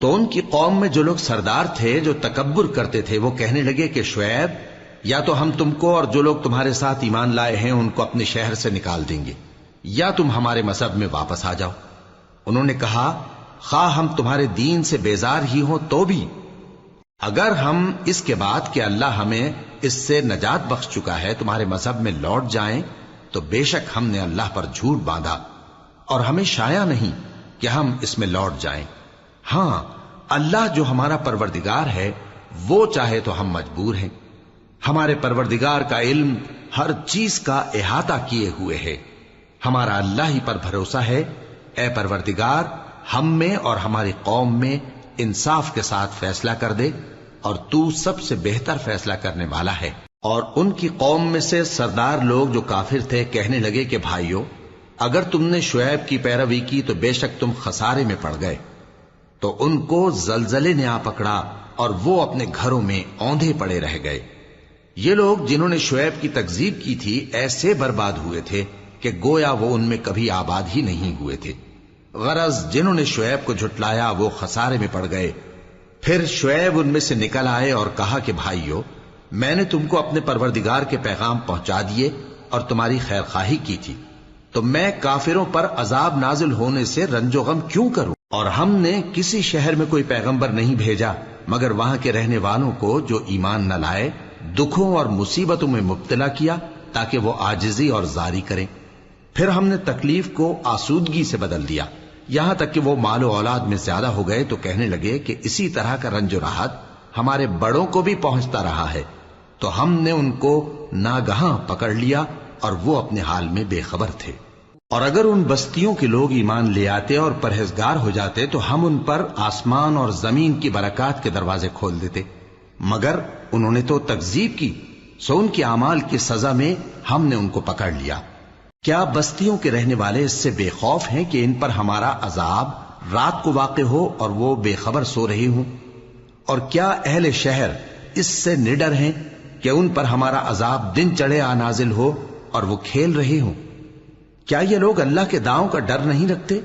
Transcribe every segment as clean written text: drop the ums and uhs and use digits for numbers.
تو ان کی قوم میں جو لوگ سردار تھے جو تکبر کرتے تھے وہ کہنے لگے کہ شعیب، یا تو ہم تم کو اور جو لوگ تمہارے ساتھ ایمان لائے ہیں ان کو اپنے شہر سے نکال دیں گے، یا تم ہمارے مذہب میں واپس آ جاؤ۔ انہوں نے کہا خواہ ہم تمہارے دین سے بیزار ہی ہوں تو بھی، اگر ہم اس کے بعد کہ اللہ ہمیں اس سے نجات بخش چکا ہے تمہارے مذہب میں لوٹ جائیں تو بے شک ہم نے اللہ پر جھوٹ باندھا اور ہمیں شایع نہیں کہ ہم اس میں لوٹ جائیں۔ ہاں، اللہ جو ہمارا پروردگار ہے وہ چاہے تو ہم مجبور ہیں۔ ہمارے پروردگار کا علم ہر چیز کا احاطہ کیے ہوئے ہے۔ ہمارا اللہ ہی پر بھروسہ ہے۔ اے پروردگار، ہم میں اور ہماری قوم میں انصاف کے ساتھ فیصلہ کر دے، اور تو سب سے بہتر فیصلہ کرنے والا ہے۔ اور ان کی قوم میں سے سردار لوگ جو کافر تھے کہنے لگے کہ بھائیو، اگر تم نے شعیب کی پیروی کی تو بے شک تم خسارے میں پڑ گئے۔ تو ان کو زلزلے نے آ پکڑا اور وہ اپنے گھروں میں اوندھے پڑے رہ گئے۔ یہ لوگ جنہوں نے شعیب کی تکذیب کی تھی ایسے برباد ہوئے تھے کہ گویا وہ ان میں کبھی آباد ہی نہیں ہوئے تھے۔ غرض جنہوں نے شعیب کو جھٹلایا وہ خسارے میں پڑ گئے۔ پھر شعیب ان میں سے نکل آئے اور کہا کہ بھائیو، میں نے تم کو اپنے پروردگار کے پیغام پہنچا دیے اور تمہاری خیر خواہی کی تھی، تو میں کافروں پر عذاب نازل ہونے سے رنج و غم کیوں کروں؟ اور ہم نے کسی شہر میں کوئی پیغمبر نہیں بھیجا مگر وہاں کے رہنے والوں کو جو ایمان نہ لائے دکھوں اور مصیبتوں میں مبتلا کیا تاکہ وہ عاجزی اور زاری کریں۔ پھر ہم نے تکلیف کو آسودگی سے بدل دیا، یہاں تک کہ وہ مال و اولاد میں زیادہ ہو گئے تو کہنے لگے کہ اسی طرح کا رنج و راحت ہمارے بڑوں کو بھی پہنچتا رہا ہے، تو ہم نے ان کو ناگہاں پکڑ لیا اور وہ اپنے حال میں بے خبر تھے۔ اور اگر ان بستیوں کے لوگ ایمان لے آتے اور پرہیزگار ہو جاتے تو ہم ان پر آسمان اور زمین کی برکات کے دروازے کھول دیتے، مگر انہوں نے تو تکذیب کی، سو ان کے اعمال کی سزا میں ہم نے ان کو پکڑ لیا۔ کیا بستیوں کے رہنے والے اس سے بے خوف ہیں کہ ان پر ہمارا عذاب رات کو واقع ہو اور وہ بے خبر سو رہے ہوں؟ اور کیا اہل شہر اس سے نڈر ہیں کہ ان پر ہمارا عذاب دن چڑھے آ نازل ہو اور وہ کھیل رہے ہوں؟ کیا یہ لوگ اللہ کے داؤں کا ڈر نہیں رکھتے؟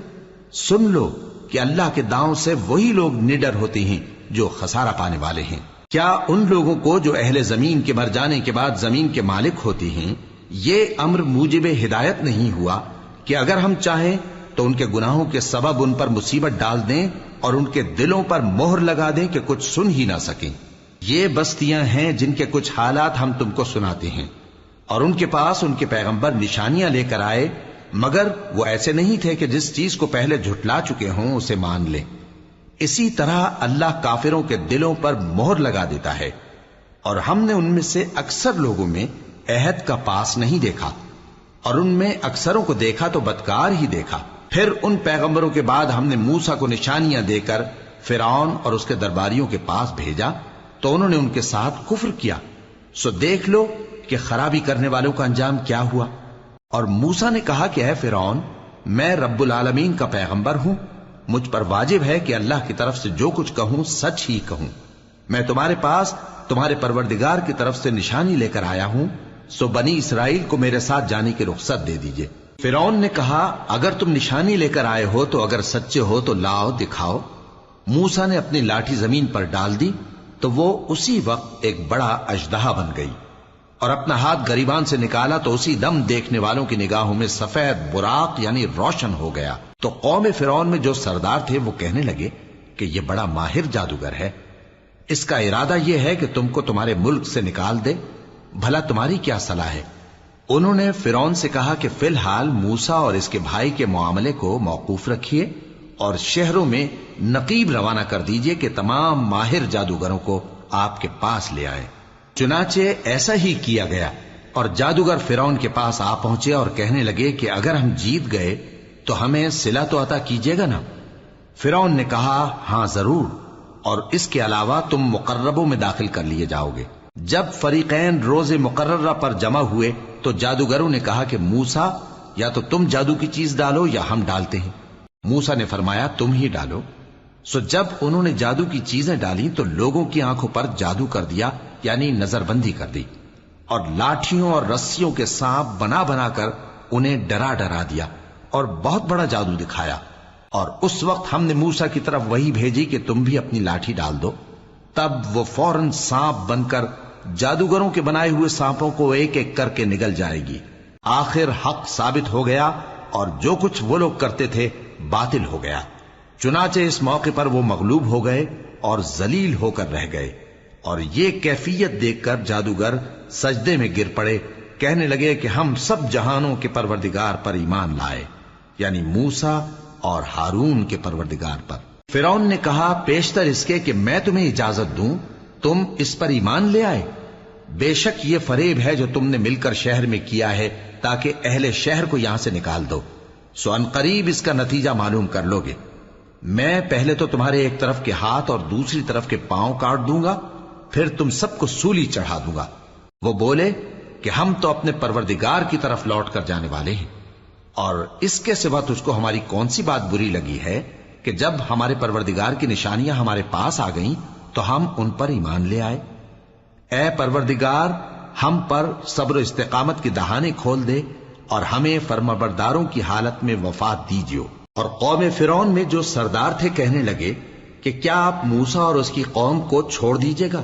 سن لو کہ اللہ کے داؤں سے وہی لوگ نڈر ہوتے ہیں جو خسارہ پانے والے ہیں۔ کیا ان لوگوں کو جو اہل زمین کے مر جانے کے بعد زمین کے مالک ہوتے ہیں یہ امر موجب ہدایت نہیں ہوا کہ اگر ہم چاہیں تو ان کے گناہوں کے سبب ان پر مصیبت ڈال دیں اور ان کے دلوں پر مہر لگا دیں کہ کچھ سن ہی نہ سکیں؟ یہ بستیاں ہیں جن کے کچھ حالات ہم تم کو سناتے ہیں، اور ان کے پاس ان کے پیغمبر نشانیاں لے کر آئے، مگر وہ ایسے نہیں تھے کہ جس چیز کو پہلے جھٹلا چکے ہوں اسے مان لیں۔ اسی طرح اللہ کافروں کے دلوں پر مہر لگا دیتا ہے، اور ہم نے ان میں سے اکثر لوگوں میں عہد کا پاس نہیں دیکھا، اور ان میں اکثروں کو دیکھا تو بدکار ہی دیکھا۔ پھر ان پیغمبروں کے بعد ہم نے موسیٰ کو نشانیاں دے کر فرعون اور اس کے درباریوں کے پاس بھیجا تو انہوں نے ان کے ساتھ کفر کیا، سو دیکھ لو کہ خرابی کرنے والوں کا انجام کیا ہوا۔ اور موسیٰ نے کہا کہ اے فرعون، میں رب العالمین کا پیغمبر ہوں، مجھ پر واجب ہے کہ اللہ کی طرف سے جو کچھ کہوں سچ ہی کہوں۔ میں تمہارے پاس تمہارے پروردگار کی طرف سے نشانی لے کر آیا ہوں، سو بنی اسرائیل کو میرے ساتھ جانے کی رخصت دے دیجئے۔ فرعون نے کہا اگر تم نشانی لے کر آئے ہو تو اگر سچے ہو تو لاؤ دکھاؤ۔ موسیٰ نے اپنی لاٹھی زمین پر ڈال دی تو وہ اسی وقت ایک بڑا اژدہا بن گئی، اور اپنا ہاتھ گریبان سے نکالا تو اسی دم دیکھنے والوں کی نگاہوں میں سفید براق یعنی روشن ہو گیا۔ تو قوم فرعون میں جو سردار تھے وہ کہنے لگے کہ یہ بڑا ماہر جادوگر ہے، اس کا ارادہ یہ ہے کہ تم کو تمہارے ملک سے نکال دے، بھلا تمہاری کیا صلاح ہے؟ انہوں نے فرعون سے کہا کہ فی الحال موسیٰ اور اس کے بھائی کے معاملے کو موقوف رکھیے اور شہروں میں نقیب روانہ کر دیجئے کہ تمام ماہر جادوگروں کو آپ کے پاس لے آئیں۔ چنانچہ ایسا ہی کیا گیا، اور جادوگر فرعون کے پاس آ پہنچے اور کہنے لگے کہ اگر ہم جیت گئے تو ہمیں صلہ تو عطا کیجیے گا نا؟ فرعون نے کہا ہاں ضرور، اور اس کے علاوہ تم مقربوں میں داخل کر لیے جاؤ گے۔ جب فریقین روز مقررہ پر جمع ہوئے تو جادوگروں نے کہا کہ موسیٰ یا تو تم جادو کی چیز ڈالو یا ہم ڈالتے ہیں۔ موسیٰ نے فرمایا تم ہی ڈالو۔ سو جب انہوں نے جادو کی چیزیں ڈالی تو لوگوں کی آنکھوں پر جادو کر دیا، یعنی نظر بندی کر دی، اور لاٹھیوں اور رسیوں کے سانپ بنا بنا کر انہیں ڈرا ڈرا دیا اور بہت بڑا جادو دکھایا۔ اور اس وقت ہم نے موسیٰ کی طرف وہی بھیجی کہ تم بھی اپنی لاٹھی ڈال دو، تب وہ فوراً سانپ بن کر جادوگروں کے بنائے ہوئے سانپوں کو ایک ایک کر کے نگل جائے گی۔ آخر حق ثابت ہو گیا اور جو کچھ وہ لوگ کرتے تھے باطل ہو گیا۔ چنانچہ اس موقع پر وہ مغلوب ہو گئے اور ذلیل ہو کر رہ گئے، اور یہ کیفیت دیکھ کر جادوگر سجدے میں گر پڑے، کہنے لگے کہ ہم سب جہانوں کے پروردگار پر ایمان لائے، یعنی موسیٰ اور ہارون کے پروردگار پر۔ فرعون نے کہا پیشتر اس کے کہ میں تمہیں اجازت دوں تم اس پر ایمان لے آئے؟ بے شک یہ فریب ہے جو تم نے مل کر شہر میں کیا ہے تاکہ اہل شہر کو یہاں سے نکال دو، سو ان قریب اس کا نتیجہ معلوم کر لو گے۔ میں پہلے تو تمہارے ایک طرف کے ہاتھ اور دوسری طرف کے پاؤں کاٹ دوں گا، پھر تم سب کو سولی چڑھا دوں گا۔ وہ بولے کہ ہم تو اپنے پروردگار کی طرف لوٹ کر جانے والے ہیں، اور اس کے سوا تجھ کو ہماری کون سی بات بری لگی ہے کہ جب ہمارے پروردگار کی نشانیاں ہمارے پاس آ گئیں تو ہم ان پر ایمان لے آئے؟ اے پروردگار، ہم پر صبر و استقامت کی دہانے کھول دے اور ہمیں فرمانبرداروں کی حالت میں وفات دیجیو۔ اور قوم فرعون میں جو سردار تھے کہنے لگے کہ کیا آپ موسیٰ اور اس کی قوم کو چھوڑ دیجیے گا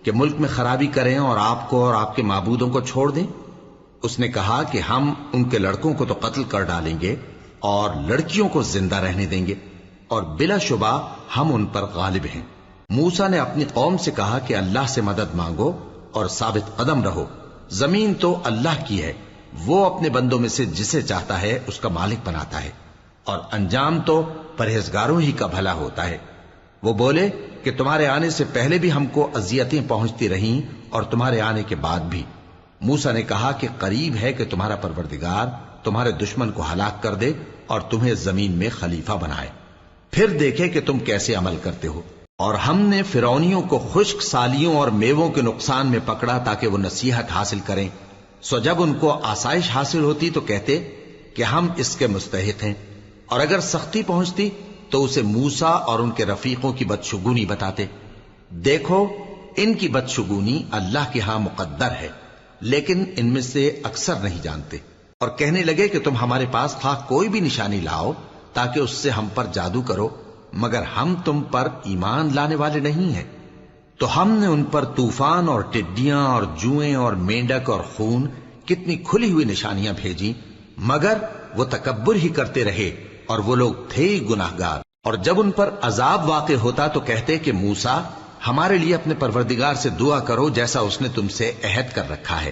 کہ ملک میں خرابی کریں اور آپ کو اور آپ کے معبودوں کو چھوڑ دیں؟ اس نے کہا کہ ہم ان کے لڑکوں کو تو قتل کر ڈالیں گے اور لڑکیوں کو زندہ رہنے دیں گے، اور بلا شبہ ہم ان پر غالب ہیں۔ موسیٰ نے اپنی قوم سے کہا کہ اللہ سے مدد مانگو اور ثابت قدم رہو، زمین تو اللہ کی ہے، وہ اپنے بندوں میں سے جسے چاہتا ہے اس کا مالک بناتا ہے، اور انجام تو پرہیزگاروں ہی کا بھلا ہوتا ہے۔ وہ بولے کہ تمہارے آنے سے پہلے بھی ہم کو اذیتیں پہنچتی رہیں اور تمہارے آنے کے بعد بھی۔ موسیٰ نے کہا کہ قریب ہے کہ تمہارا پروردگار تمہارے دشمن کو ہلاک کر دے اور تمہیں زمین میں خلیفہ بنائے، پھر دیکھے کہ تم کیسے عمل کرتے ہو۔ اور ہم نے فرعونیوں کو خشک سالیوں اور میووں کے نقصان میں پکڑا تاکہ وہ نصیحت حاصل کریں، سو جب ان کو آسائش حاصل ہوتی تو کہتے کہ ہم اس کے مستحق ہیں، اور اگر سختی پہنچتی تو اسے موسیٰ اور ان کے رفیقوں کی بدشگونی بتاتے۔ دیکھو ان کی بدشگونی اللہ کے ہاں مقدر ہے، لیکن ان میں سے اکثر نہیں جانتے۔ اور کہنے لگے کہ تم ہمارے پاس خواہ کوئی بھی نشانی لاؤ تاکہ اس سے ہم پر جادو کرو، مگر ہم تم پر ایمان لانے والے نہیں ہیں۔ تو ہم نے ان پر طوفان اور ٹڈیاں اور جوئیں اور مینڈک اور خون کتنی کھلی ہوئی نشانیاں بھیجی، مگر وہ تکبر ہی کرتے رہے اور وہ لوگ تھے ہی گناہگار۔ اور جب ان پر عذاب واقع ہوتا تو کہتے کہ موسیٰ ہمارے لیے اپنے پروردگار سے دعا کرو جیسا اس نے تم سے عہد کر رکھا ہے،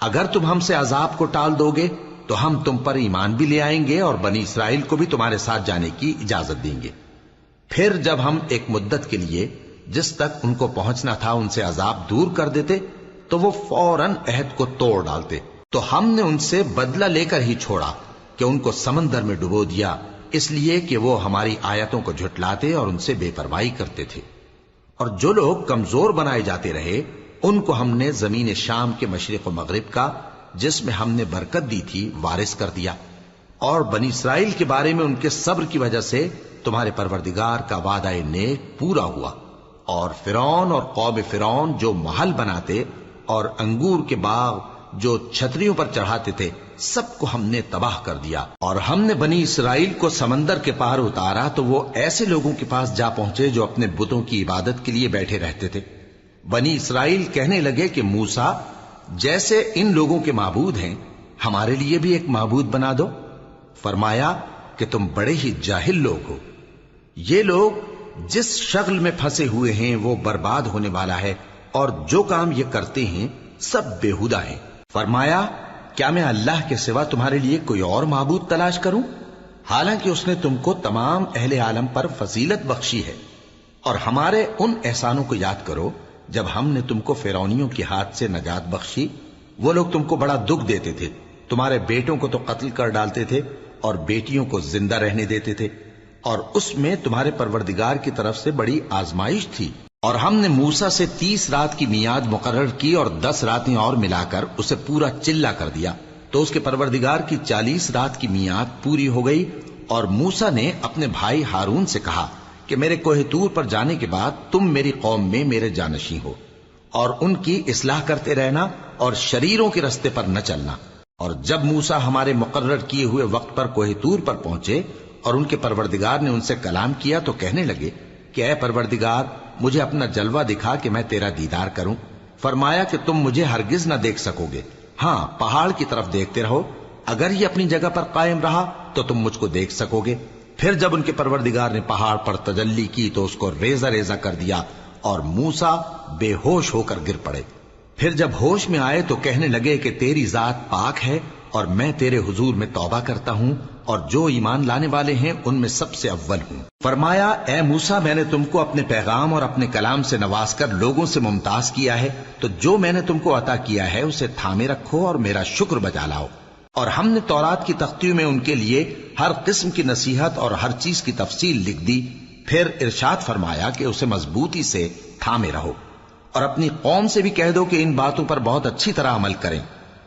اگر تم ہم سے عذاب کو ٹال دو گے تو ہم تم پر ایمان بھی لے آئیں گے اور بنی اسرائیل کو بھی تمہارے ساتھ جانے کی اجازت دیں گے۔ پھر جب ہم ایک مدت کے لیے جس تک ان کو پہنچنا تھا ان سے عذاب دور کر دیتے تو وہ فوراً عہد کو توڑ ڈالتے، تو ہم نے ان سے بدلہ لے کر ہی چھوڑا کہ ان کو سمندر میں ڈبو دیا، اس لیے کہ وہ ہماری آیتوں کو جھٹلاتے اور ان سے بے پرواہی کرتے تھے۔ اور جو لوگ کمزور بنائے جاتے رہے ان کو ہم نے زمین شام کے مشرق و مغرب کا جس میں ہم نے برکت دی تھی وارث کر دیا، اور بنی اسرائیل کے بارے میں ان کے صبر کی وجہ سے تمہارے پروردگار کا وعدہ نیک پورا ہوا۔ اور فرعون اور قوم فرعون جو محل بناتے اور انگور کے باغ جو چھتریوں پر چڑھاتے تھے سب کو ہم نے تباہ کر دیا۔ اور ہم نے بنی اسرائیل کو سمندر کے پار اتارا تو وہ ایسے لوگوں کے پاس جا پہنچے جو اپنے بتوں کی عبادت کے لیے بیٹھے رہتے تھے۔ بنی اسرائیل کہنے لگے کہ موسیٰ جیسے ان لوگوں کے معبود ہیں ہمارے لیے بھی ایک معبود بنا دو۔ فرمایا کہ تم بڑے ہی جاہل لوگ ہو، یہ لوگ جس شغل میں پھنسے ہوئے ہیں وہ برباد ہونے والا ہے، اور جو کام یہ کرتے ہیں سب بےہودہ ہیں۔ فرمایا کیا میں اللہ کے سوا تمہارے لیے کوئی اور معبود تلاش کروں، حالانکہ اس نے تم کو تمام اہل عالم پر فضیلت بخشی ہے۔ اور ہمارے ان احسانوں کو یاد کرو جب ہم نے تم کو فرعونیوں کے ہاتھ سے نجات بخشی، وہ لوگ تم کو بڑا دکھ دیتے تھے، تمہارے بیٹوں کو تو قتل کر ڈالتے تھے اور بیٹیوں کو زندہ رہنے دیتے تھے، اور اس میں تمہارے پروردگار کی طرف سے بڑی آزمائش تھی۔ اور ہم نے موسیٰ سے 30 رات کی میعاد مقرر کی اور 10 راتیں اور ملا کر اسے پورا چلہ کر دیا، تو اس کے پروردگار کی 40 رات کی میعاد پوری ہو گئی۔ اور موسیٰ نے اپنے بھائی ہارون سے کہا کہ میرے کوہ طور پر جانے کے بعد تم میری قوم میں میرے جانشین ہو، اور ان کی اصلاح کرتے رہنا اور شریروں کے رستے پر نہ چلنا۔ اور جب موسیٰ ہمارے مقرر کیے ہوئے وقت پر کوہ طور پر پہنچے اور ان کے پروردگار نے ان سے کلام کیا تو کہنے لگے کہ اے پروردگار مجھے اپنا جلوہ دکھا کہ میں تیرا دیدار کروں۔ فرمایا کہ تم مجھے ہرگز نہ دیکھ سکو گے، ہاں پہاڑ کی طرف دیکھتے رہو، اگر یہ اپنی جگہ پر قائم رہا تو تم مجھ کو دیکھ سکو گے۔ پھر جب ان کے پروردگار نے پہاڑ پر تجلی کی تو اس کو ریزہ ریزہ کر دیا اور موسیٰ بے ہوش ہو کر گر پڑے۔ پھر جب ہوش میں آئے تو کہنے لگے کہ تیری ذات پاک ہے اور میں تیرے حضور میں توبہ کرتا ہوں اور جو ایمان لانے والے ہیں ان میں سب سے اول ہوں۔ فرمایا اے موسیٰ میں نے تم کو اپنے پیغام اور اپنے کلام سے نواز کر لوگوں سے ممتاز کیا ہے، تو جو میں نے تم کو عطا کیا ہے اسے تھامے رکھو اور میرا شکر بجا لاؤ۔ اور ہم نے تورات کی تختیوں میں ان کے لیے ہر قسم کی نصیحت اور ہر چیز کی تفصیل لکھ دی۔ پھر ارشاد فرمایا کہ اسے مضبوطی سے تھامے رہو اور اپنی قوم سے بھی کہہ دو کہ ان باتوں پر بہت اچھی طرح عمل کریں۔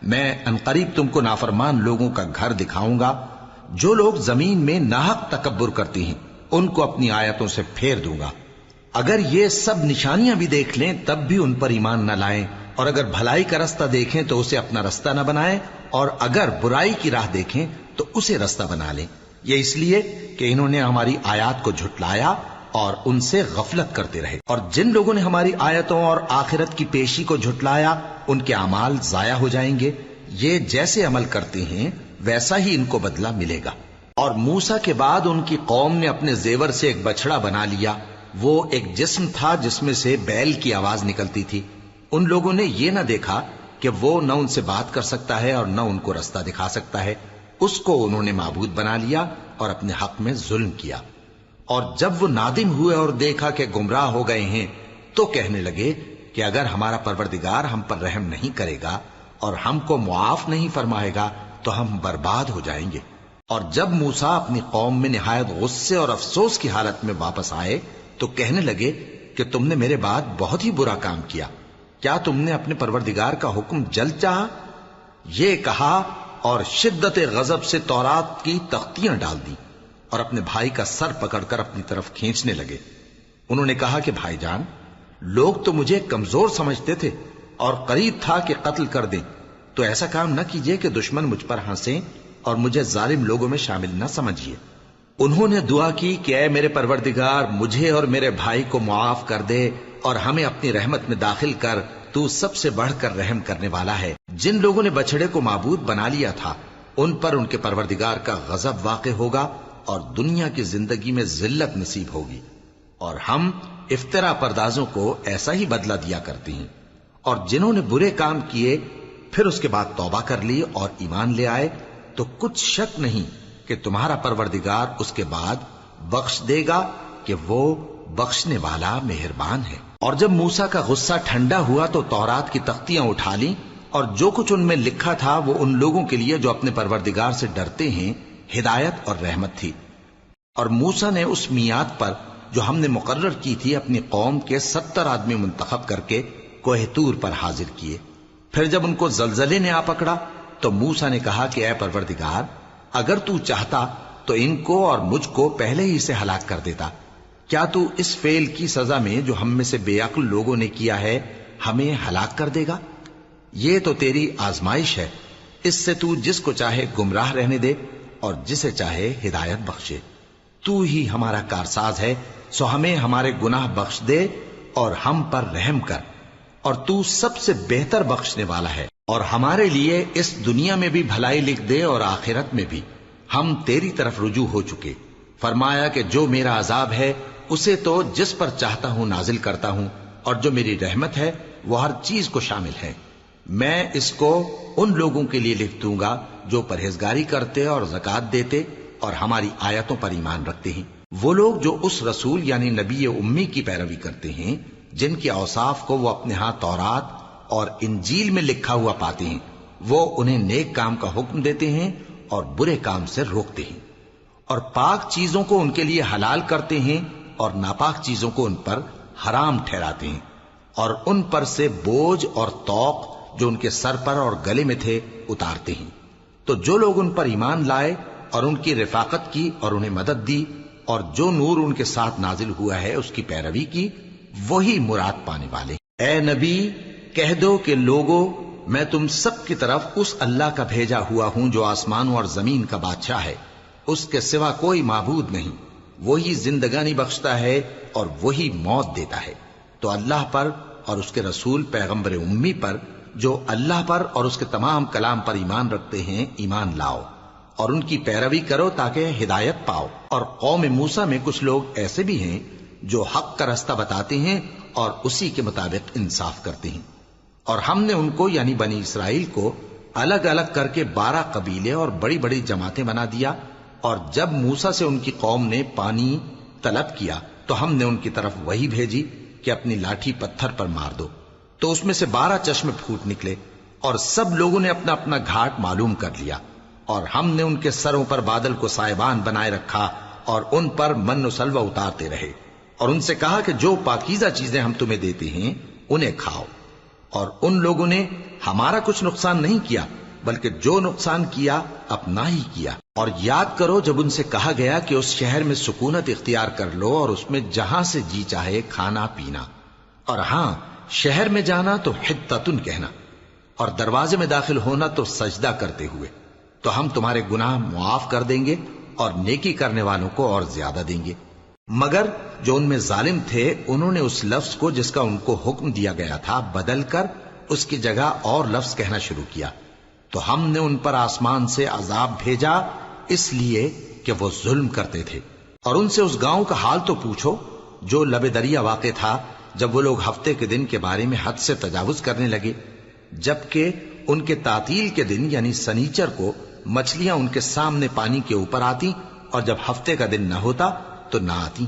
میں انقریب تم کو نافرمان لوگوں کا گھر دکھاؤں گا، جو لوگ زمین میں ناحق تکبر کرتی ہیں ان کو اپنی آیتوں سے پھیر دوں گا۔ اگر یہ سب نشانیاں بھی دیکھ لیں تب بھی ان پر ایمان نہ لائیں، اور اگر بھلائی کا رستہ دیکھیں تو اسے اپنا رستہ نہ بنائیں، اور اگر برائی کی راہ دیکھیں تو اسے رستہ بنا لیں۔ یہ اس لیے کہ انہوں نے ہماری آیات کو جھٹلایا اور ان سے غفلت کرتے رہے، اور جن لوگوں نے ہماری آیتوں اور آخرت کی پیشی کو جھٹلایا ان کے اعمال ضائع ہو جائیں گے۔ یہ جیسے عمل کرتے ہیں ویسا ہی ان کو بدلہ ملے گا۔ اور موسیٰ کے بعد ان کی قوم نے اپنے زیور سے ایک بچڑا بنا لیا، وہ ایک جسم تھا جس میں سے بیل کی آواز نکلتی تھی۔ ان لوگوں نے یہ نہ دیکھا کہ وہ نہ ان سے بات کر سکتا ہے اور نہ ان کو رستہ دکھا سکتا ہے، اس کو انہوں نے معبود بنا لیا اور اپنے حق میں ظلم کیا۔ اور جب وہ نادم ہوئے اور دیکھا کہ گمراہ ہو گئے ہیں تو کہنے لگے کہ اگر ہمارا پروردگار ہم پر رحم نہیں کرے گا اور ہم کو معاف نہیں فرمائے گا تو ہم برباد ہو جائیں گے۔ اور جب موسیٰ اپنی قوم میں نہایت غصے اور افسوس کی حالت میں واپس آئے تو کہنے لگے کہ تم نے میرے بعد بہت ہی برا کام کیا، کیا تم نے اپنے پروردگار کا حکم جلد چاہا؟ یہ کہا اور شدت غضب سے تورات کی تختیاں ڈال دی اور اپنے بھائی کا سر پکڑ کر اپنی طرف کھینچنے لگے۔ انہوں نے کہا کہ بھائی جان، لوگ تو مجھے کمزور سمجھتے تھے اور قریب تھا کہ قتل کر دیں، تو ایسا کام نہ کیجیے کہ دشمن مجھ پر ہنسیں اور مجھے ظالم لوگوں میں شامل نہ سمجھیے۔ انہوں نے دعا کی کہ اے میرے پروردگار مجھے اور میرے بھائی کو معاف کر دے اور ہمیں اپنی رحمت میں داخل کر، تو سب سے بڑھ کر رحم کرنے والا ہے۔ جن لوگوں نے بچڑے کو معبود بنا لیا تھا ان پر ان کے پروردگار کا غضب واقع ہوگا اور دنیا کی زندگی میں ذلت نصیب ہوگی، اور ہم افترا پردازوں کو ایسا ہی بدلہ دیا کرتے ہیں۔ اور جنہوں نے برے کام کیے پھر اس کے بعد توبہ کر لی اور ایمان لے آئے تو کچھ شک نہیں کہ تمہارا پروردگار اس کے بعد بخش دے گا کہ وہ بخشنے والا مہربان ہے۔ اور جب موسیٰ کا غصہ ٹھنڈا ہوا تو تورات کی تختیاں اٹھا لیں، اور جو کچھ ان میں لکھا تھا وہ ان لوگوں کے لیے جو اپنے پروردگار سے ڈرتے ہیں ہدایت اور رحمت تھی۔ اور موسیٰ نے اس میعاد پر جو ہم نے مقرر کی تھی اپنی قوم کے 70 آدمی منتخب کر کے کوہ طور پر حاضر کیے۔ پھر جب ان کو زلزلے نے آ پکڑا تو موسیٰ نے کہا کہ اے پروردگار اگر تو چاہتا تو ان کو اور مجھ کو پہلے ہی سے ہلاک کر دیتا، کیا تو اس فعل کی سزا میں جو ہم میں سے بے عقل لوگوں نے کیا ہے ہمیں ہلاک کر دے گا؟ یہ تو تیری آزمائش ہے، اس سے تو جس کو چاہے گمراہ رہنے دے اور جسے چاہے ہدایت بخشے۔ تو ہی ہمارا کارساز ہے، سو ہمیں ہمارے گناہ بخش دے اور ہم پر رحم کر، اور تو سب سے بہتر بخشنے والا ہے، اور ہمارے لیے اس دنیا میں بھی بھلائی لکھ دے اور آخرت میں بھی، ہم تیری طرف رجوع ہو چکے۔ فرمایا کہ جو میرا عذاب ہے اسے تو جس پر چاہتا ہوں نازل کرتا ہوں، اور جو میری رحمت ہے وہ ہر چیز کو شامل ہے۔ میں اس کو ان لوگوں کے لیے لکھ دوں گا جو پرہیزگاری کرتے اور زکوٰۃ دیتے اور ہماری آیتوں پر ایمان رکھتے ہیں، وہ لوگ جو اس رسول یعنی نبی امی کی پیروی کرتے ہیں جن کے اوصاف کو وہ اپنے ہاں تورات اور انجیل میں لکھا ہوا پاتے ہیں، وہ انہیں نیک کام کا حکم دیتے ہیں اور برے کام سے روکتے ہیں، اور پاک چیزوں کو ان کے لیے حلال کرتے ہیں اور ناپاک چیزوں کو ان پر حرام ٹھہراتے ہیں، اور ان پر سے بوجھ اور طوق جو ان کے سر پر اور گلے میں تھے اتارتے ہیں۔ تو جو لوگ ان پر ایمان لائے اور ان کی رفاقت کی اور انہیں مدد دی اور جو نور ان کے ساتھ نازل ہوا ہے اس کی پیروی کی، وہی مراد پانے والے۔ اے نبی کہہ دو کہ لوگوں میں تم سب کی طرف اس اللہ کا بھیجا ہوا ہوں جو آسمانوں اور زمین کا بادشاہ ہے، اس کے سوا کوئی معبود نہیں، وہی زندگانی بخشتا ہے اور وہی موت دیتا ہے۔ تو اللہ پر اور اس کے رسول پیغمبر امی پر، جو اللہ پر اور اس کے تمام کلام پر ایمان رکھتے ہیں، ایمان لاؤ اور ان کی پیروی کرو تاکہ ہدایت پاؤ۔ اور قوم موسیٰ میں کچھ لوگ ایسے بھی ہیں جو حق کا رستہ بتاتے ہیں اور اسی کے مطابق انصاف کرتے ہیں۔ اور ہم نے ان کو یعنی بنی اسرائیل کو الگ الگ کر کے 12 قبیلے اور بڑی بڑی جماعتیں بنا دیا، اور جب موسیٰ سے ان کی قوم نے پانی طلب کیا تو ہم نے ان کی طرف وہی بھیجی کہ اپنی لاٹھی پتھر پر مار دو، تو اس میں سے 12 چشمے پھوٹ نکلے، اور سب لوگوں نے اپنا اپنا گھاٹ معلوم کر لیا۔ اور ہم نے ان کے سروں پر بادل کو سائبان بنائے رکھا اور ان پر من و سلوہ اتارتے رہے، اور ان سے کہا کہ جو پاکیزہ چیزیں ہم تمہیں دیتے ہیں انہیں کھاؤ۔ اور ان لوگوں نے ہمارا کچھ نقصان نہیں کیا، بلکہ جو نقصان کیا اپنا ہی کیا۔ اور یاد کرو جب ان سے کہا گیا کہ اس شہر میں سکونت اختیار کر لو اور اس میں جہاں سے جی چاہے کھانا پینا، اور ہاں شہر میں جانا تو حتتن کہنا، اور دروازے میں داخل ہونا تو سجدہ کرتے ہوئے، تو ہم تمہارے گناہ معاف کر دیں گے اور نیکی کرنے والوں کو اور زیادہ دیں گے۔ مگر جو ان میں ظالم تھے انہوں نے اس لفظ کو جس کا ان کو حکم دیا گیا تھا بدل کر اس کی جگہ اور لفظ کہنا شروع کیا، تو ہم نے ان پر آسمان سے عذاب بھیجا اس لیے کہ وہ ظلم کرتے تھے۔ اور ان سے اس گاؤں کا حال تو پوچھو جو لب دریا واقع تھا، جب وہ لوگ ہفتے کے دن کے بارے میں حد سے تجاوز کرنے لگے، جبکہ ان کے تعطیل کے دن یعنی سنیچر کو مچھلیاں ان کے سامنے پانی کے اوپر آتی، اور جب ہفتے کا دن نہ ہوتا تو نہ آتی۔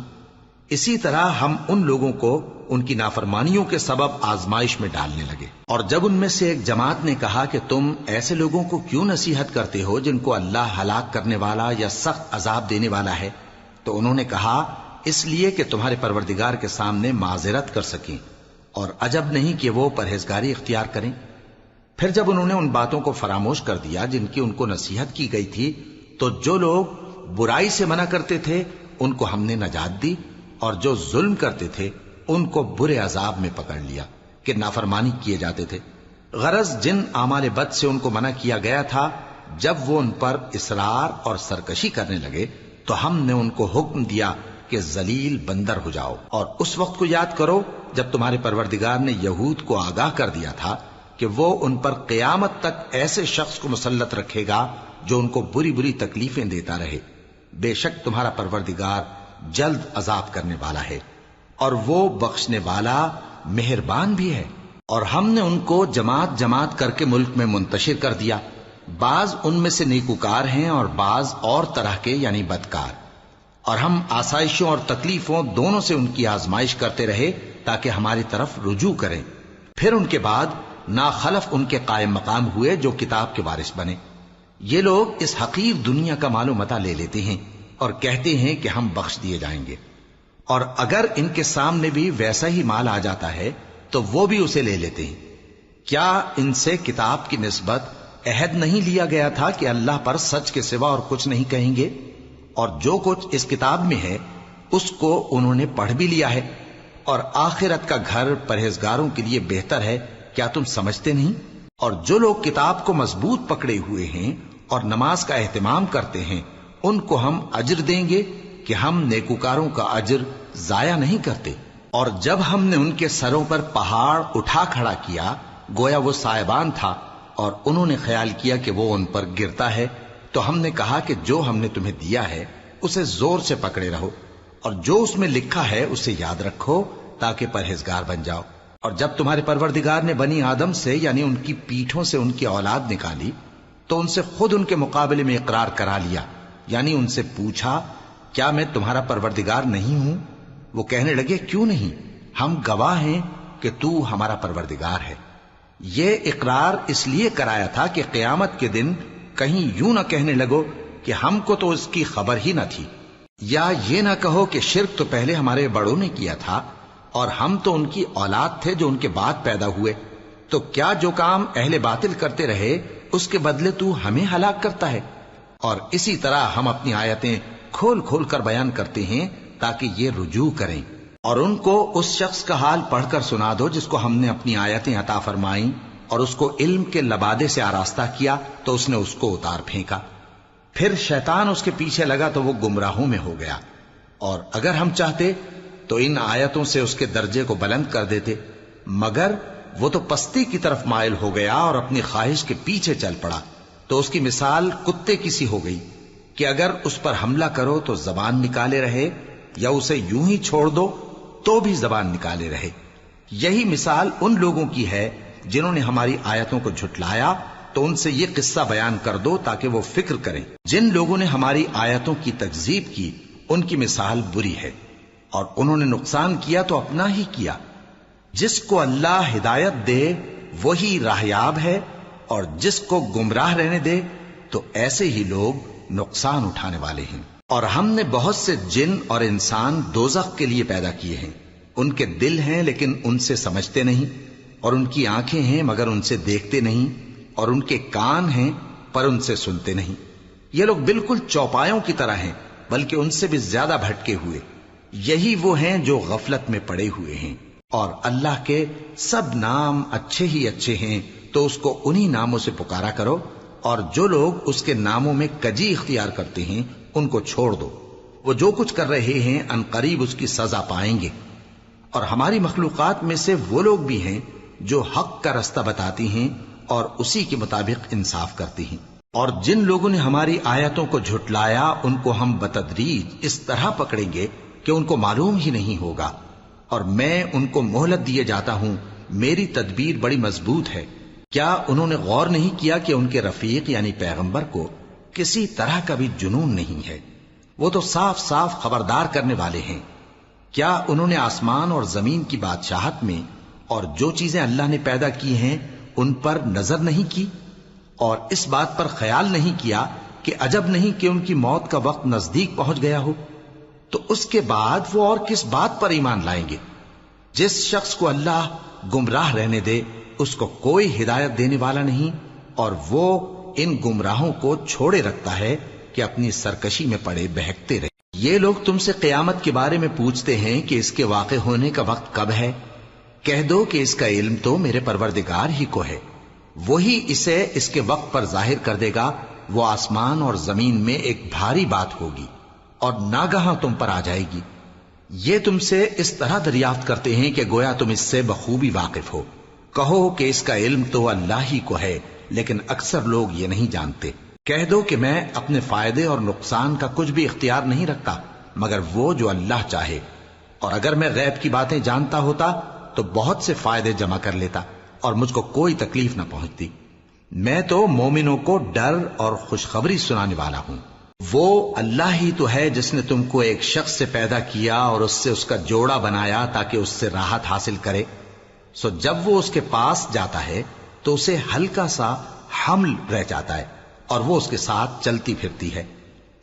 اسی طرح ہم ان لوگوں کو ان کی نافرمانیوں کے سبب آزمائش میں ڈالنے لگے۔ اور جب ان میں سے ایک جماعت نے کہا کہ تم ایسے لوگوں کو کیوں نصیحت کرتے ہو جن کو اللہ ہلاک کرنے والا یا سخت عذاب دینے والا ہے، تو انہوں نے کہا اس لیے کہ تمہارے پروردگار کے سامنے معذرت کر سکیں، اور عجب نہیں کہ وہ پرہیزگاری اختیار کریں۔ پھر جب انہوں نے ان باتوں کو فراموش کر دیا جن کی ان کو نصیحت کی گئی تھی، تو جو لوگ برائی سے منع کرتے تھے ان کو ہم نے نجات دی، اور جو ظلم کرتے تھے ان کو برے عذاب میں پکڑ لیا کہ نافرمانی کیے جاتے تھے۔ غرض جن اعمال بد سے ان کو منع کیا گیا تھا، جب وہ ان پر اصرار اور سرکشی کرنے لگے تو ہم نے ان کو حکم دیا کہ ذلیل بندر ہو جاؤ۔ اور اس وقت کو یاد کرو جب تمہارے پروردگار نے یہود کو آگاہ کر دیا تھا کہ وہ ان پر قیامت تک ایسے شخص کو مسلط رکھے گا جو ان کو بری بری تکلیفیں دیتا رہے۔ بے شک تمہارا پروردگار جلد عذاب کرنے والا ہے، اور وہ بخشنے والا مہربان بھی ہے۔ اور ہم نے ان کو جماعت جماعت کر کے ملک میں منتشر کر دیا، بعض ان میں سے نیکوکار ہیں اور بعض اور طرح کے یعنی بدکار۔ اور ہم آسائشوں اور تکلیفوں دونوں سے ان کی آزمائش کرتے رہے تاکہ ہماری طرف رجوع کریں۔ پھر ان کے بعد ناخلف ان کے قائم مقام ہوئے جو کتاب کے وارث بنے۔ یہ لوگ اس حقیر دنیا کا مال و متاع لے لیتے ہیں اور کہتے ہیں کہ ہم بخش دیے جائیں گے، اور اگر ان کے سامنے بھی ویسا ہی مال آ جاتا ہے تو وہ بھی اسے لے لیتے ہیں۔ کیا ان سے کتاب کی نسبت عہد نہیں لیا گیا تھا کہ اللہ پر سچ کے سوا اور کچھ نہیں کہیں گے؟ اور جو کچھ اس کتاب میں ہے اس کو انہوں نے پڑھ بھی لیا ہے، اور آخرت کا گھر پرہیزگاروں کے لیے بہتر ہے، کیا تم سمجھتے نہیں؟ اور جو لوگ کتاب کو مضبوط پکڑے ہوئے ہیں اور نماز کا اہتمام کرتے ہیں ان کو ہم اجر دیں گے کہ ہم نیکوکاروں کا اجر ضائع نہیں کرتے۔ اور جب ہم نے ان کے سروں پر پہاڑ اٹھا کھڑا کیا گویا وہ سائبان تھا، اور انہوں نے خیال کیا کہ وہ ان پر گرتا ہے، تو ہم نے کہا کہ جو ہم نے تمہیں دیا ہے اسے زور سے پکڑے رہو، اور جو اس میں لکھا ہے اسے یاد رکھو تاکہ پرہیزگار بن جاؤ۔ اور جب تمہارے پروردگار نے بنی آدم سے یعنی ان کی پیٹھوں سے ان کی اولاد نکالی تو ان سے خود ان کے مقابلے میں اقرار کرا لیا، یعنی ان سے پوچھا کیا میں تمہارا پروردگار نہیں ہوں؟ وہ کہنے لگے کیوں نہیں، ہم گواہ ہیں کہ تو ہمارا پروردگار ہے۔ یہ اقرار اس لیے کرایا تھا کہ قیامت کے دن کہیں یوں نہ کہنے لگو کہ ہم کو تو اس کی خبر ہی نہ تھی، یا یہ نہ کہو کہ شرک تو پہلے ہمارے بڑوں نے کیا تھا اور ہم تو ان کی اولاد تھے جو ان کے بعد پیدا ہوئے، تو کیا جو کام اہل باطل کرتے رہے اس کے بدلے تو ہمیں ہلاک کرتا ہے؟ اور اسی طرح ہم اپنی آیتیں کھول کھول کر بیان کرتے ہیں تاکہ یہ رجوع کریں۔ اور ان کو اس شخص کا حال پڑھ کر سنا دو جس کو ہم نے اپنی آیتیں عطا فرمائیں اور اس کو علم کے لبادے سے آراستہ کیا تو اس نے اس کو اتار پھینکا۔ پھر شیطان اس کے پیچھے لگا تو وہ گمراہوں میں ہو گیا، اور اگر ہم چاہتے تو ان آیتوں سے اس کے درجے کو بلند کر دیتے، مگر وہ تو پستی کی طرف مائل ہو گیا اور اپنی خواہش کے پیچھے چل پڑا، تو اس کی مثال کتے کی سی ہو گئی کہ اگر اس پر حملہ کرو تو زبان نکالے رہے، یا اسے یوں ہی چھوڑ دو تو بھی زبان نکالے رہے۔ یہی مثال ان لوگوں کی ہے جنہوں نے ہماری آیتوں کو جھٹلایا، تو ان سے یہ قصہ بیان کر دو تاکہ وہ فکر کریں۔ جن لوگوں نے ہماری آیتوں کی تکذیب کی ان کی مثال بری ہے، اور انہوں نے نقصان کیا تو اپنا ہی کیا۔ جس کو اللہ ہدایت دے وہی راہیاب ہے، اور جس کو گمراہ رہنے دے تو ایسے ہی لوگ نقصان اٹھانے والے ہیں۔ اور ہم نے بہت سے جن اور انسان دوزخ کے لیے پیدا کیے ہیں، ان کے دل ہیں لیکن ان سے سمجھتے نہیں، اور ان کی آنکھیں ہیں مگر ان سے دیکھتے نہیں، اور ان کے کان ہیں پر ان سے سنتے نہیں۔ یہ لوگ بالکل چوپایوں کی طرح ہیں، بلکہ ان سے بھی زیادہ بھٹکے ہوئے۔ یہی وہ ہیں جو غفلت میں پڑے ہوئے ہیں۔ اور اللہ کے سب نام اچھے ہی اچھے ہیں، تو اس کو انہی ناموں سے پکارا کرو، اور جو لوگ اس کے ناموں میں کجی اختیار کرتے ہیں ان کو چھوڑ دو۔ وہ جو کچھ کر رہے ہیں ان قریب اس کی سزا پائیں گے۔ اور ہماری مخلوقات میں سے وہ لوگ بھی ہیں جو حق کا رستہ بتاتی ہیں اور اسی کے مطابق انصاف کرتی ہیں۔ اور جن لوگوں نے ہماری آیتوں کو جھٹلایا ان کو ہم بتدریج اس طرح پکڑیں گے کہ ان کو معلوم ہی نہیں ہوگا، اور میں ان کو مہلت دیے جاتا ہوں، میری تدبیر بڑی مضبوط ہے۔ کیا انہوں نے غور نہیں کیا کہ ان کے رفیق یعنی پیغمبر کو کسی طرح کا بھی جنون نہیں ہے؟ وہ تو صاف صاف خبردار کرنے والے ہیں۔ کیا انہوں نے آسمان اور زمین کی بادشاہت میں اور جو چیزیں اللہ نے پیدا کی ہیں ان پر نظر نہیں کی، اور اس بات پر خیال نہیں کیا کہ عجب نہیں کہ ان کی موت کا وقت نزدیک پہنچ گیا ہو؟ تو اس کے بعد وہ اور کس بات پر ایمان لائیں گے؟ جس شخص کو اللہ گمراہ رہنے دے اس کو کوئی ہدایت دینے والا نہیں، اور وہ ان گمراہوں کو چھوڑے رکھتا ہے کہ اپنی سرکشی میں پڑے بہکتے رہے۔ یہ لوگ تم سے قیامت کے بارے میں پوچھتے ہیں کہ اس کے واقع ہونے کا وقت کب ہے؟ کہہ دو کہ اس کا علم تو میرے پروردگار ہی کو ہے، وہی اسے اس کے وقت پر ظاہر کر دے گا۔ وہ آسمان اور زمین میں ایک بھاری بات ہوگی اور ناگہاں تم پر آ جائے گی۔ یہ تم سے اس طرح دریافت کرتے ہیں کہ گویا تم اس سے بخوبی واقف ہو۔ کہو کہ اس کا علم تو اللہ ہی کو ہے، لیکن اکثر لوگ یہ نہیں جانتے۔ کہہ دو کہ میں اپنے فائدے اور نقصان کا کچھ بھی اختیار نہیں رکھتا مگر وہ جو اللہ چاہے، اور اگر میں غیب کی باتیں جانتا ہوتا تو بہت سے فائدے جمع کر لیتا اور مجھ کو کوئی تکلیف نہ پہنچتی۔ میں تو مومنوں کو ڈر اور خوشخبری سنانے والا ہوں۔ وہ اللہ ہی تو ہے جس نے تم کو ایک شخص سے پیدا کیا اور اس سے اس کا جوڑا بنایا تاکہ اس سے راحت حاصل کرے۔ سو جب وہ اس کے پاس جاتا ہے تو اسے ہلکا سا حمل رہ جاتا ہے اور وہ اس کے ساتھ چلتی پھرتی ہے۔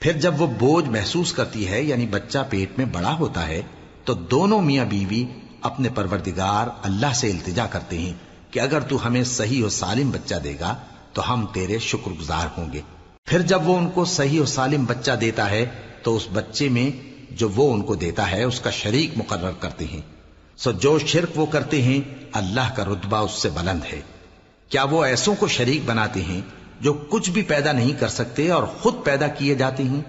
پھر جب وہ بوجھ محسوس کرتی ہے یعنی بچہ پیٹ میں بڑا ہوتا ہے تو دونوں میاں بیوی اپنے پروردگار اللہ سے التجا کرتے ہیں کہ اگر تو ہمیں صحیح و سالم بچہ دے گا تو ہم تیرے شکر گزار ہوں گے۔ پھر جب وہ ان کو صحیح و سالم بچہ دیتا ہے تو اس بچے میں جو وہ ان کو دیتا ہے اس کا شریک مقرر کرتے ہیں۔ سو جو شرک وہ کرتے ہیں اللہ کا رتبہ اس سے بلند ہے۔ کیا وہ ایسوں کو شریک بناتے ہیں جو کچھ بھی پیدا نہیں کر سکتے اور خود پیدا کیے جاتے ہیں،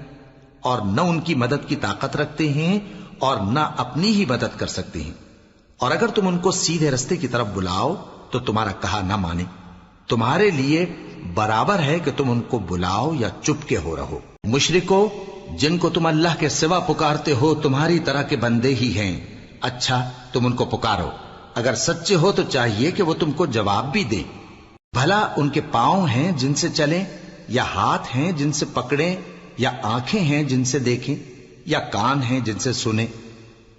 اور نہ ان کی مدد کی طاقت رکھتے ہیں اور نہ اپنی ہی مدد کر سکتے ہیں؟ اور اگر تم ان کو سیدھے رستے کی طرف بلاؤ تو تمہارا کہا نہ مانے، تمہارے لیے برابر ہے کہ تم ان کو بلاؤ یا چپ کے ہو رہو۔ مشرکو، جن کو تم اللہ کے سوا پکارتے ہو تمہاری طرح کے بندے ہی ہیں، اچھا تم ان کو پکارو، اگر سچے ہو تو چاہیے کہ وہ تم کو جواب بھی دیں۔ بھلا ان کے پاؤں ہیں جن سے چلیں، یا ہاتھ ہیں جن سے پکڑیں، یا آنکھیں ہیں جن سے دیکھیں، یا کان ہیں جن سے سنیں؟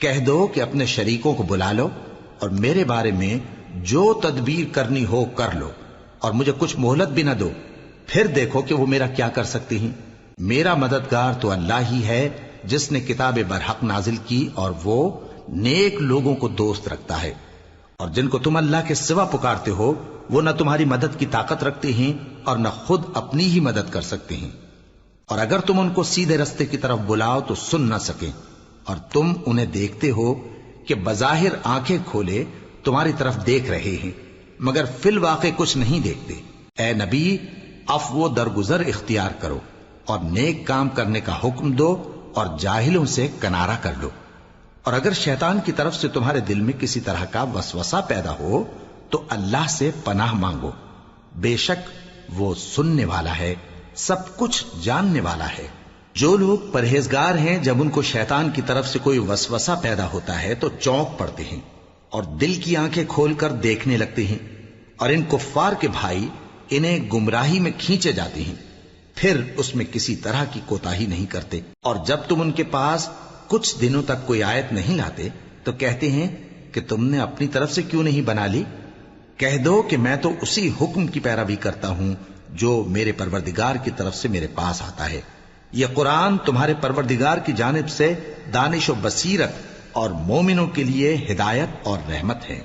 کہہ دو کہ اپنے شریکوں کو بلا لو اور میرے بارے میں جو تدبیر کرنی ہو کر لو، اور مجھے کچھ مہلت بھی نہ دو، پھر دیکھو کہ وہ میرا کیا کر سکتے ہیں۔ میرا مددگار تو اللہ ہی ہے جس نے کتاب برحق نازل کی، اور وہ نیک لوگوں کو دوست رکھتا ہے۔ اور جن کو تم اللہ کے سوا پکارتے ہو وہ نہ تمہاری مدد کی طاقت رکھتے ہیں اور نہ خود اپنی ہی مدد کر سکتے ہیں، اور اگر تم ان کو سیدھے رستے کی طرف بلاؤ تو سن نہ سکیں، اور تم انہیں دیکھتے ہو کہ بظاہر آنکھیں کھولے تمہاری طرف دیکھ رہے ہیں مگر فی الواقع کچھ نہیں دیکھتے۔ اے نبی، عفو و درگزر اختیار کرو اور نیک کام کرنے کا حکم دو اور جاہلوں سے کنارہ کر لو۔ اور اگر شیطان کی طرف سے تمہارے دل میں کسی طرح کا وسوسہ پیدا ہو تو اللہ سے پناہ مانگو، بے شک وہ سننے والا ہے، سب کچھ جاننے والا ہے۔ جو لوگ پرہیزگار ہیں جب ان کو شیطان کی طرف سے کوئی وسوسہ پیدا ہوتا ہے تو چونک پڑتے ہیں اور دل کی آنکھیں کھول کر دیکھنے لگتے ہیں، اور ان کفار کے بھائی انہیں گمراہی میں کھینچے جاتے ہیں، پھر اس میں کسی طرح کی کوتاہی نہیں کرتے۔ اور جب تم ان کے پاس کچھ دنوں تک کوئی آیت نہیں لاتے تو کہتے ہیں کہ تم نے اپنی طرف سے کیوں نہیں بنا لی؟ کہہ دو کہ میں تو اسی حکم کی پیروی کرتا ہوں جو میرے پروردگار کی طرف سے میرے پاس آتا ہے۔ یہ قرآن تمہارے پروردگار کی جانب سے دانش و بصیرت اور مومنوں کے لیے ہدایت اور رحمت ہے۔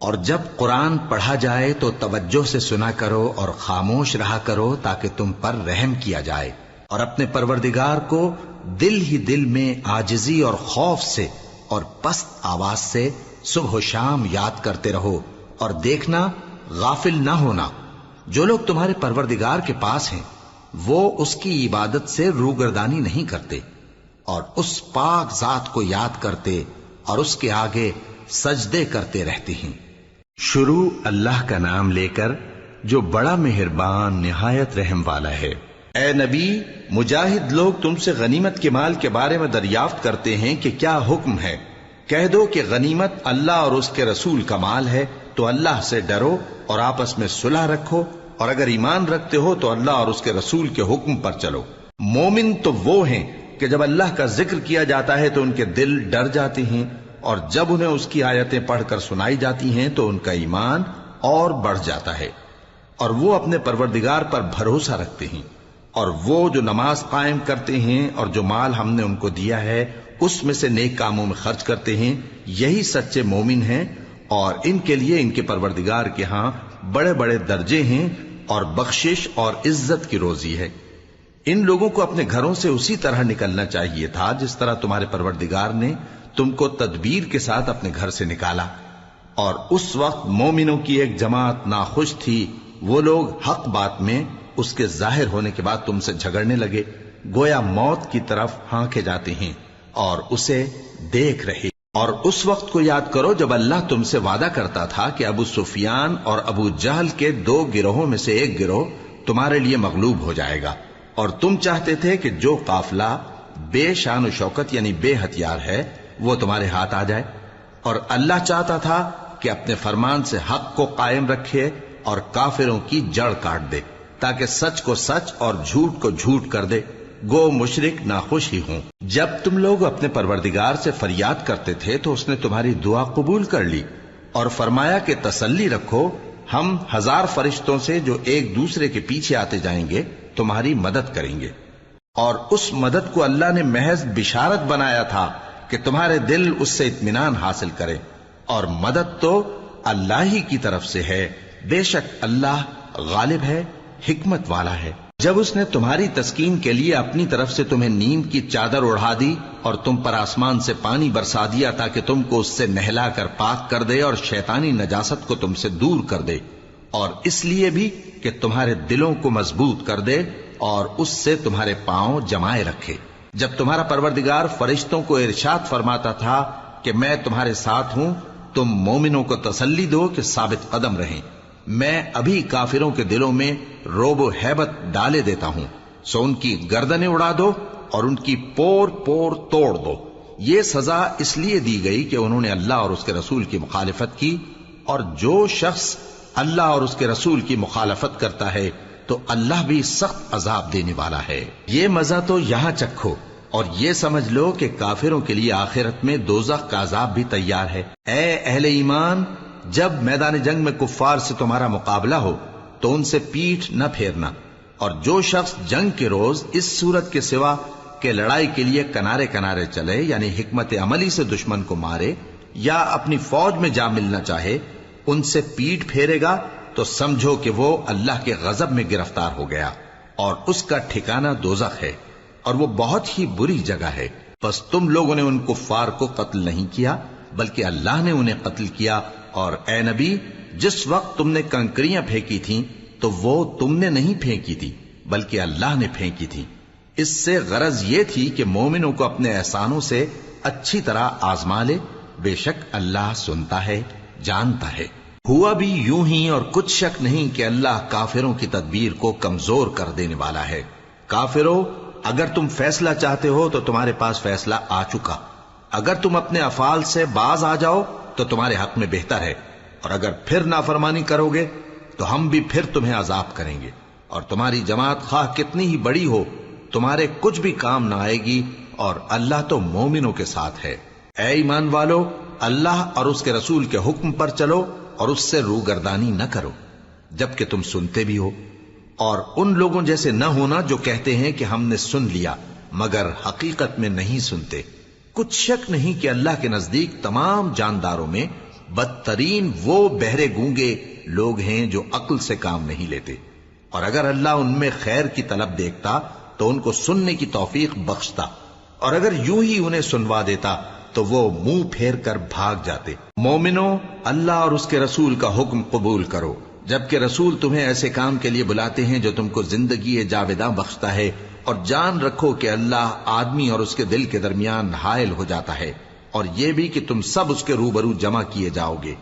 اور جب قرآن پڑھا جائے تو توجہ سے سنا کرو اور خاموش رہا کرو تاکہ تم پر رحم کیا جائے، اور اپنے پروردگار کو دل ہی دل میں عاجزی اور خوف سے اور پست آواز سے صبح و شام یاد کرتے رہو، اور دیکھنا غافل نہ ہونا۔ جو لوگ تمہارے پروردگار کے پاس ہیں وہ اس کی عبادت سے روگردانی نہیں کرتے اور اس پاک ذات کو یاد کرتے اور اس کے آگے سجدے کرتے رہتے ہیں۔ شروع اللہ کا نام لے کر جو بڑا مہربان نہایت رحم والا ہے۔ اے نبی، مجاہد لوگ تم سے غنیمت کے مال کے بارے میں دریافت کرتے ہیں کہ کیا حکم ہے۔ کہہ دو کہ غنیمت اللہ اور اس کے رسول کا مال ہے، تو اللہ سے ڈرو اور آپس میں صلح رکھو، اور اگر ایمان رکھتے ہو تو اللہ اور اس کے رسول کے حکم پر چلو۔ مومن تو وہ ہیں کہ جب اللہ کا ذکر کیا جاتا ہے تو ان کے دل ڈر جاتے ہیں، اور جب انہیں اس کی آیتیں پڑھ کر سنائی جاتی ہیں تو ان کا ایمان اور بڑھ جاتا ہے، اور وہ اپنے پروردگار پر بھروسہ رکھتے ہیں، اور وہ جو نماز قائم کرتے ہیں اور جو مال ہم نے ان کو دیا ہے اس میں سے نیک کاموں میں خرچ کرتے ہیں، یہی سچے مومن ہیں، اور ان کے لیے ان کے پروردگار کے ہاں بڑے بڑے درجے ہیں اور بخشش اور عزت کی روزی ہے۔ ان لوگوں کو اپنے گھروں سے اسی طرح نکلنا چاہیے تھا جس طرح تمہارے پروردگار نے تم کو تدبیر کے ساتھ اپنے گھر سے نکالا، اور اس وقت مومنوں کی ایک جماعت ناخوش تھی، وہ لوگ حق بات میں اس کے ظاہر ہونے کے بعد تم سے جھگڑنے لگے، گویا موت کی طرف ہانکے جاتے ہیں اور اسے دیکھ رہے۔ اور اس وقت کو یاد کرو جب اللہ تم سے وعدہ کرتا تھا کہ ابو سفیان اور ابو جہل کے 2 گروہوں میں سے ایک گروہ تمہارے لیے مغلوب ہو جائے گا، اور تم چاہتے تھے کہ جو قافلہ بے شان و شوکت یعنی بے ہتھیار ہے وہ تمہارے ہاتھ آ جائے، اور اللہ چاہتا تھا کہ اپنے فرمان سے حق کو قائم رکھے اور کافروں کی جڑ کاٹ دے، تاکہ سچ کو سچ اور جھوٹ کو جھوٹ کر دے، گو مشرک ناخوش ہی ہوں۔ جب تم لوگ اپنے پروردگار سے فریاد کرتے تھے تو اس نے تمہاری دعا قبول کر لی اور فرمایا کہ تسلی رکھو، ہم 1000 فرشتوں سے جو ایک دوسرے کے پیچھے آتے جائیں گے تمہاری مدد کریں گے۔ اور اس مدد کو اللہ نے محض بشارت بنایا تھا کہ تمہارے دل اس سے اطمینان حاصل کرے، اور مدد تو اللہ ہی کی طرف سے ہے، بے شک اللہ غالب ہے، حکمت والا ہے۔ جب اس نے تمہاری تسکین کے لیے اپنی طرف سے تمہیں نیند کی چادر اڑھا دی اور تم پر آسمان سے پانی برسا دیا تاکہ تم کو اس سے نہلا کر پاک کر دے اور شیطانی نجاست کو تم سے دور کر دے، اور اس لیے بھی کہ تمہارے دلوں کو مضبوط کر دے اور اس سے تمہارے پاؤں جمائے رکھے۔ جب تمہارا پروردگار فرشتوں کو ارشاد فرماتا تھا کہ میں تمہارے ساتھ ہوں، تم مومنوں کو تسلی دو کہ ثابت قدم رہیں، میں ابھی کافروں کے دلوں میں روب و ہیبت ڈالے دیتا ہوں، سو ان کی گردنیں اڑا دو اور ان کی پور پور توڑ دو۔ یہ سزا اس لیے دی گئی کہ انہوں نے اللہ اور اس کے رسول کی مخالفت کی، اور جو شخص اللہ اور اس کے رسول کی مخالفت کرتا ہے تو اللہ بھی سخت عذاب دینے والا ہے۔ یہ مزہ تو یہاں چکھو اور یہ سمجھ لو کہ کافروں کے لیے آخرت میں دوزخ کا عذاب بھی تیار ہے۔ اے اہل ایمان، جب میدان جنگ میں کفار سے تمہارا مقابلہ ہو تو ان سے پیٹھ نہ پھیرنا، اور جو شخص جنگ کے روز اس صورت کے سوا کہ لڑائی کے لیے کنارے کنارے چلے یعنی حکمت عملی سے دشمن کو مارے یا اپنی فوج میں جا ملنا چاہے، ان سے پیٹھ پھیرے گا تو سمجھو کہ وہ اللہ کے غضب میں گرفتار ہو گیا، اور اس کا ٹھکانہ دوزخ ہے، اور وہ بہت ہی بری جگہ ہے۔ پس تم لوگوں نے ان کفار کو قتل نہیں کیا بلکہ اللہ نے انہیں قتل کیا، اور اے نبی، جس وقت تم نے کنکریاں پھینکی تھیں تو وہ تم نے نہیں پھینکی تھی بلکہ اللہ نے پھینکی تھی، اس سے غرض یہ تھی کہ مومنوں کو اپنے احسانوں سے اچھی طرح آزما لے، بے شک اللہ سنتا ہے، جانتا ہے۔ ہوا بھی یوں ہی، اور کچھ شک نہیں کہ اللہ کافروں کی تدبیر کو کمزور کر دینے والا ہے۔ کافروں، اگر تم فیصلہ چاہتے ہو تو تمہارے پاس فیصلہ آ چکا، اگر تم اپنے افعال سے باز آ جاؤ تو تمہارے حق میں بہتر ہے، اور اگر پھر نافرمانی کرو گے تو ہم بھی پھر تمہیں عذاب کریں گے، اور تمہاری جماعت خواہ کتنی ہی بڑی ہو تمہارے کچھ بھی کام نہ آئے گی، اور اللہ تو مومنوں کے ساتھ ہے۔ اے ایمان والو، اللہ اور اس کے رسول کے حکم پر چلو اور اس سے روگردانی نہ کرو جبکہ تم سنتے بھی ہو، اور ان لوگوں جیسے نہ ہونا جو کہتے ہیں کہ ہم نے سن لیا مگر حقیقت میں نہیں سنتے۔ کچھ شک نہیں کہ اللہ کے نزدیک تمام جانداروں میں بدترین وہ بہرے گونگے لوگ ہیں جو عقل سے کام نہیں لیتے، اور اگر اللہ ان میں خیر کی طلب دیکھتا تو ان کو سننے کی توفیق بخشتا، اور اگر یوں ہی انہیں سنوا دیتا تو وہ منہ پھیر کر بھاگ جاتے۔ مومنوں، اللہ اور اس کے رسول کا حکم قبول کرو، جبکہ رسول تمہیں ایسے کام کے لیے بلاتے ہیں جو تم کو زندگی جاوداں بخشتا ہے، اور جان رکھو کہ اللہ آدمی اور اس کے دل کے درمیان حائل ہو جاتا ہے، اور یہ بھی کہ تم سب اس کے روبرو جمع کیے جاؤ گے۔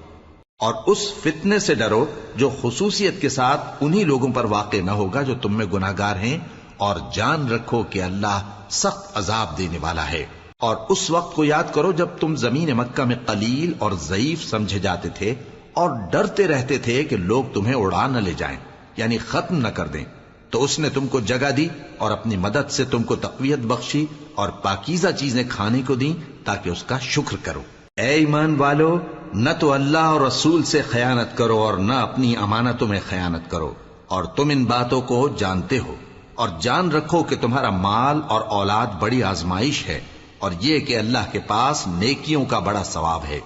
اور اس فتنے سے ڈرو جو خصوصیت کے ساتھ انہی لوگوں پر واقع نہ ہوگا جو تم میں گناہگار ہیں، اور جان رکھو کہ اللہ سخت عذاب دینے والا ہے۔ اور اس وقت کو یاد کرو جب تم زمین مکہ میں قلیل اور ضعیف سمجھے جاتے تھے اور ڈرتے رہتے تھے کہ لوگ تمہیں اڑا نہ لے جائیں، یعنی ختم نہ کر دیں، تو اس نے تم کو جگہ دی اور اپنی مدد سے تم کو تقویت بخشی اور پاکیزہ چیزیں کھانے کو دیں تاکہ اس کا شکر کرو۔ اے ایمان والو، نہ تو اللہ اور رسول سے خیانت کرو اور نہ اپنی امانتوں میں خیانت کرو، اور تم ان باتوں کو جانتے ہو، اور جان رکھو کہ تمہارا مال اور اولاد بڑی آزمائش ہے، اور یہ کہ اللہ کے پاس نیکیوں کا بڑا ثواب ہے۔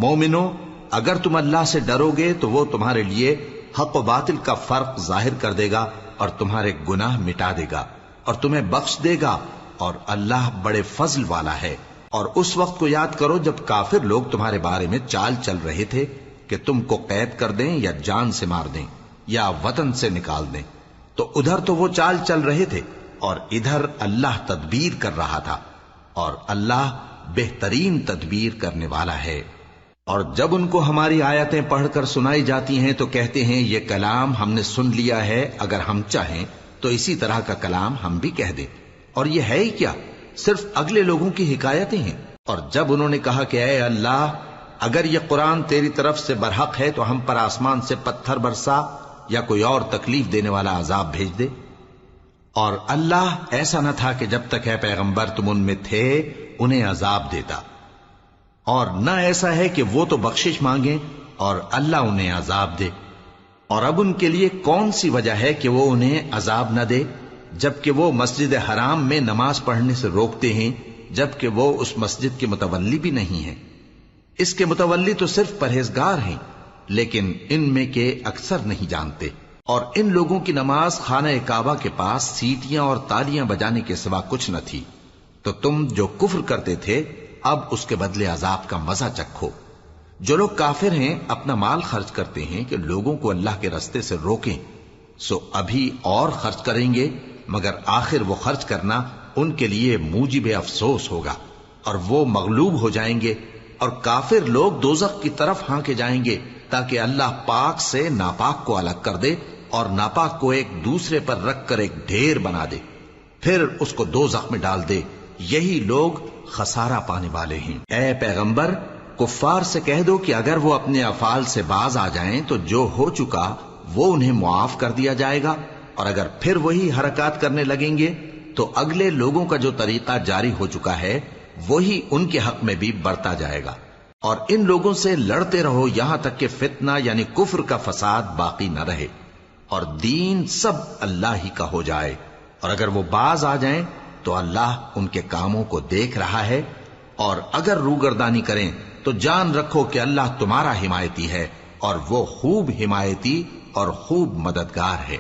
مومنو، اگر تم اللہ سے ڈرو گے تو وہ تمہارے لیے حق و باطل کا فرق ظاہر کر دے گا اور تمہارے گناہ مٹا دے گا اور تمہیں بخش دے گا، اور اللہ بڑے فضل والا ہے۔ اور اس وقت کو یاد کرو جب کافر لوگ تمہارے بارے میں چال چل رہے تھے کہ تم کو قید کر دیں یا جان سے مار دیں یا وطن سے نکال دیں، تو ادھر تو وہ چال چل رہے تھے اور ادھر اللہ تدبیر کر رہا تھا، اور اللہ بہترین تدبیر کرنے والا ہے۔ اور جب ان کو ہماری آیتیں پڑھ کر سنائی جاتی ہیں تو کہتے ہیں یہ کلام ہم نے سن لیا ہے، اگر ہم چاہیں تو اسی طرح کا کلام ہم بھی کہہ دیں، اور یہ ہے ہی کیا، صرف اگلے لوگوں کی حکایتیں ہیں۔ اور جب انہوں نے کہا کہ اے اللہ، اگر یہ قرآن تیری طرف سے برحق ہے تو ہم پر آسمان سے پتھر برسا یا کوئی اور تکلیف دینے والا عذاب بھیج دے۔ اور اللہ ایسا نہ تھا کہ جب تک ہے پیغمبر تم ان میں تھے انہیں عذاب دیتا، اور نہ ایسا ہے کہ وہ تو بخشش مانگیں اور اللہ انہیں عذاب دے۔ اور اب ان کے لیے کون سی وجہ ہے کہ وہ انہیں عذاب نہ دے، جبکہ وہ مسجد حرام میں نماز پڑھنے سے روکتے ہیں، جبکہ وہ اس مسجد کے متولی بھی نہیں ہیں۔ اس کے متولی تو صرف پرہیزگار ہیں، لیکن ان میں کے اکثر نہیں جانتے۔ اور ان لوگوں کی نماز خانہ کعبہ کے پاس سیٹیاں اور تالیاں بجانے کے سوا کچھ نہ تھی، تو تم جو کفر کرتے تھے اب اس کے بدلے عذاب کا مزہ چکھو۔ جو لوگ کافر ہیں اپنا مال خرچ کرتے ہیں کہ لوگوں کو اللہ کے رستے سے روکیں، سو ابھی اور خرچ کریں گے، مگر آخر وہ خرچ کرنا ان کے لیے موجب افسوس ہوگا، اور وہ مغلوب ہو جائیں گے، اور کافر لوگ دوزخ کی طرف ہانکے جائیں گے تاکہ اللہ پاک سے ناپاک کو الگ کر دے اور ناپاک کو ایک دوسرے پر رکھ کر ایک ڈھیر بنا دے، پھر اس کو دوزخ میں ڈال دے۔ یہی لوگ خسارہ پانے والے ہیں۔ اے پیغمبر، کفار سے کہہ دو کہ اگر وہ اپنے افعال سے باز آ جائیں تو جو ہو چکا وہ انہیں معاف کر دیا جائے گا، اور اگر پھر وہی حرکات کرنے لگیں گے تو اگلے لوگوں کا جو طریقہ جاری ہو چکا ہے وہی ان کے حق میں بھی برتا جائے گا۔ اور ان لوگوں سے لڑتے رہو یہاں تک کہ فتنہ یعنی کفر کا فساد باقی نہ رہے اور دین سب اللہ ہی کا ہو جائے، اور اگر وہ باز آ جائیں تو اللہ ان کے کاموں کو دیکھ رہا ہے، اور اگر روگردانی کریں تو جان رکھو کہ اللہ تمہارا حمایتی ہے، اور وہ خوب حمایتی اور خوب مددگار ہے۔